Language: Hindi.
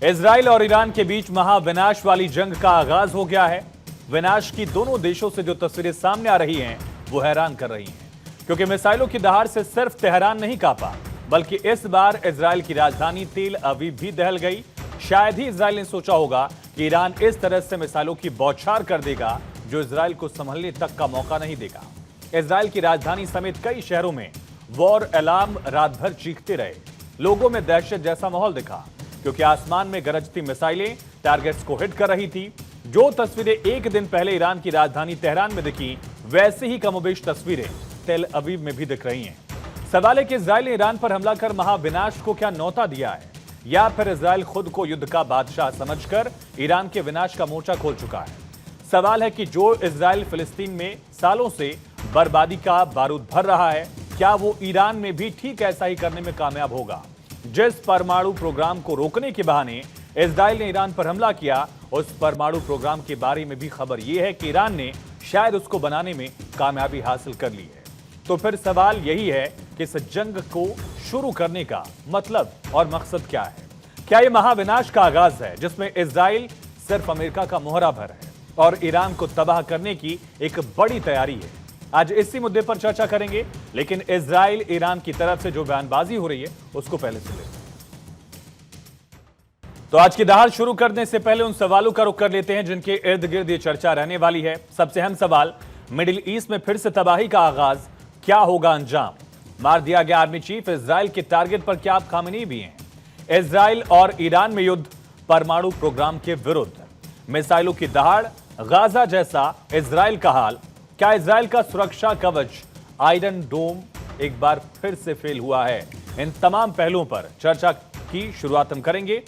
इजराइल और ईरान के बीच महाविनाश वाली जंग का आगाज हो गया है। विनाश की दोनों देशों से जो तस्वीरें सामने आ रही हैं वो हैरान कर रही हैं, क्योंकि मिसाइलों की दहाड़ से सिर्फ तेहरान नहीं कांपा, बल्कि इस बार इजराइल की राजधानी तेल अवीव भी दहल गई। शायद ही इजराइल ने सोचा होगा कि ईरान इस तरह से मिसाइलों की बौछार कर देगा जो इजराइल को संभलने तक का मौका नहीं देगा। इजराइल की राजधानी समेत कई शहरों में वॉर अलार्म रात भर चीखते रहे। लोगों में दहशत जैसा माहौल दिखा, क्योंकि आसमान में गरजती मिसाइलें टारगेट्स को हिट कर रही थी। जो तस्वीरें एक दिन पहले ईरान की राजधानी तेहरान में दिखी, वैसे ही कमोबेश तस्वीरें तेल अवीव में भी दिख रही हैं। सवाल है कि इजराइल ने ईरान पर हमला कर महाविनाश को क्या न्योता दिया है, या फिर इजराइल खुद को युद्ध का बादशाह समझकर ईरान के विनाश का मोर्चा खोल चुका है। सवाल है कि जो इजराइल फिलिस्तीन में सालों से बर्बादी का बारूद भर रहा है, क्या वो ईरान में भी ठीक ऐसा ही करने में कामयाब होगा। जिस परमाणु प्रोग्राम को रोकने के बहाने इजराइल ने ईरान पर हमला किया, उस परमाणु प्रोग्राम के बारे में भी खबर यह है कि ईरान ने शायद उसको बनाने में कामयाबी हासिल कर ली है। तो फिर सवाल यही है कि इस जंग को शुरू करने का मतलब और मकसद क्या है। क्या यह महाविनाश का आगाज है जिसमें इजराइल सिर्फ अमेरिका का मोहरा भर है और ईरान को तबाह करने की एक बड़ी तैयारी है। आज इसी मुद्दे पर चर्चा करेंगे, लेकिन इजराइल ईरान की तरफ से जो बयानबाजी हो रही है उसको पहले सुन लेते हैं। तो आज की दहाड़ शुरू करने से पहले उन सवालों का रुख कर लेते हैं जिनके इर्द गिर्द ये चर्चा रहने वाली है। सबसे अहम सवाल, मिडिल ईस्ट में फिर से तबाही का आगाज, क्या होगा अंजाम। मार दिया गया आर्मी चीफ, इजराइल के टारगेट पर क्या आप खामिनी भी हैं। इजराइल और ईरान में युद्ध, परमाणु प्रोग्राम के विरुद्ध, मिसाइलों की दहाड़, गाजा जैसा इजराइल का हाल, क्या इजराइल का सुरक्षा कवच आयरन डोम एक बार फिर से फेल हुआ है। इन तमाम पहलुओं पर चर्चा की शुरुआत हम करेंगे